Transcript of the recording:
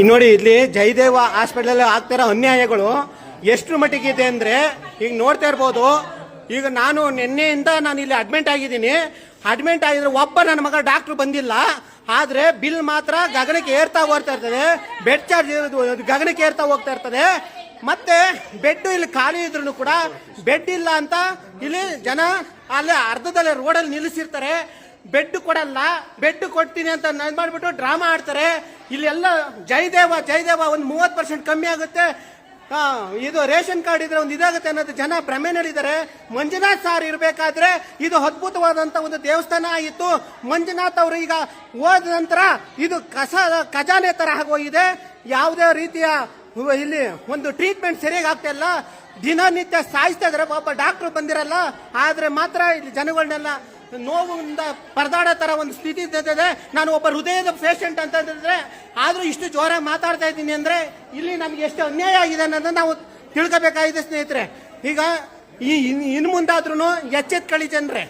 ನೋಡಿ ಇಲ್ಲಿ ಜಯದೇವ ಹಾಸ್ಪಿಟಲ್ ಆಗ್ತಿರೋ ಅನ್ಯಾಯಗಳು ಎಷ್ಟು ಮಟ್ಟಿಗೆ ಇದೆ ಅಂದ್ರೆ ಈಗ ನೋಡ್ತಾ ಇರ್ಬೋದು. ಈಗ ನಾನು ನಿನ್ನೆಯಿಂದ ನಾನು ಇಲ್ಲಿ ಅಡ್ಮಿಟ್ ಆಗಿದ್ದೀನಿ. ಅಡ್ಮಿಟ್ ಆಗಿದ್ರೆ ಒಬ್ಬ ನನ್ನ ಮಗ ಡಾಕ್ಟರ್ ಬಂದಿಲ್ಲ. ಆದ್ರೆ ಬಿಲ್ ಮಾತ್ರ ಗಗನಕ್ಕೆ ಏರ್ತಾ ಹೋಗ್ತಾ ಇರ್ತದೆ. ಬೆಡ್ ಚಾರ್ಜ್ ಗಗನಕ್ಕೆ ಏರ್ತಾ ಹೋಗ್ತಾ ಇರ್ತದೆ. ಮತ್ತೆ ಬೆಡ್ ಇಲ್ಲಿ ಖಾಲಿ ಇದ್ರು ಕೂಡ ಬೆಡ್ ಇಲ್ಲ ಅಂತ ಇಲ್ಲಿ ಜನ ಅಲ್ಲೇ ಅರ್ಧದಲ್ಲೇ ರೋಡಲ್ಲಿ ನಿಲ್ಲಿಸಿರ್ತಾರೆ. ಬೆಡ್ ಕೊಡಲ್ಲ, ಬೆಡ್ ಕೊಡ್ತೀನಿ ಅಂತ ಮಾಡ್ಬಿಟ್ಟು ಡ್ರಾಮಾ ಆಡ್ತಾರೆ. ಇಲ್ಲೆಲ್ಲ ಜಯದೇವ ಒಂದು 30% ಕಮ್ಮಿ ಆಗುತ್ತೆ, ಇದು ರೇಷನ್ ಕಾರ್ಡ್ ಇದ್ರೆ ಒಂದು ಇದಾಗುತ್ತೆ ಅನ್ನೋದು ಜನ ಭ್ರಮೆನಲ್ಲಿದ್ದಾರೆ. ಮಂಜುನಾಥ್ ಸಾರ್ ಇರಬೇಕಾದ್ರೆ ಇದು ಅದ್ಭುತವಾದಂತ ಒಂದು ದೇವಸ್ಥಾನ ಆಗಿತ್ತು. ಮಂಜುನಾಥ್ ಅವರು ಈಗ ಹೋದ ನಂತರ ಇದು ಖಜಾನೆ ತರ ಆಗೋಗಿದೆ. ಯಾವುದೇ ರೀತಿಯ ಇಲ್ಲಿ ಒಂದು ಟ್ರೀಟ್ಮೆಂಟ್ ಸರಿಯಾಗಿ ಆಗ್ತಾ ಇಲ್ಲ. ದಿನನಿತ್ಯ ಸಾಯಿಸ್ತಾ ಇದಾರೆ. ಒಬ್ಬ ಡಾಕ್ಟರ್ ಬಂದಿರಲ್ಲ, ಆದ್ರೆ ಮಾತ್ರ ಇಲ್ಲಿ ಜನಗಳನ್ನೆಲ್ಲ ನೋವಿಂದ ಪರದಾಡೋ ತರ ಒಂದು ಸ್ಥಿತಿ ಇರ್ತದೆ. ನಾನು ಒಬ್ಬ ಹೃದಯದ ಪೇಷಂಟ್ ಅಂತಂದ್ರೆ ಆದ್ರೂ ಇಷ್ಟು ಜೋರಾಗಿ ಮಾತಾಡ್ತಾ ಇದ್ದೀನಿ ಅಂದ್ರೆ ಇಲ್ಲಿ ನಮ್ಗೆ ಎಷ್ಟು ಅನ್ಯಾಯ ಆಗಿದೆ ಅನ್ನೋದನ್ನ ನಾವು ತಿಳ್ಕೋಬೇಕಾಗಿದೆ ಸ್ನೇಹಿತರೆ. ಈಗ ಇನ್ನು ಮುಂದಾದ್ರೂ ಎಚ್ಚೆತ್ಕೊಳ್ಳಿ ಜನರೇ.